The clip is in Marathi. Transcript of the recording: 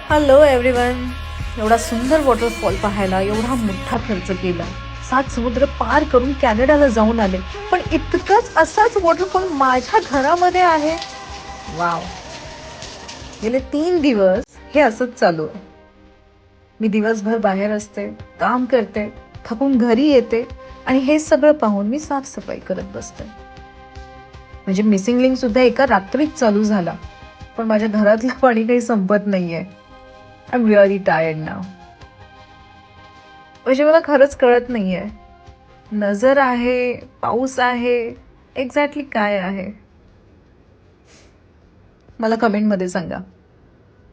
Hello everyone. एवढा सुंदर वॉटरफॉल पाहायला एवढा मोठा खर्च केला, 7 समुद्र पार करून कॅनडाला जाऊन आले, पण इतकंच असाच वॉटरफॉल माझ्या घरामध्ये आहे. वाव. गेले 3 दिवस हे असंच चालू आहे. मी दिवसभर बाहेर असते, काम करते, थकून घरी येते आणि हे सगळं पाहून मी साफसफाई करत बसते. म्हणजे मिसिंग लिंक सुद्धा एका रात्रीत चालू झाला, पण माझ्या घरातलं पाणी काही संपत नाहीये. आय एम रिअली टायर्ड नाव. म्हणजे मला खरंच कळत नाहीये, नजर आहे, पाऊस आहे, एक्झॅक्टली काय आहे. मला कमेंटमध्ये सांगा.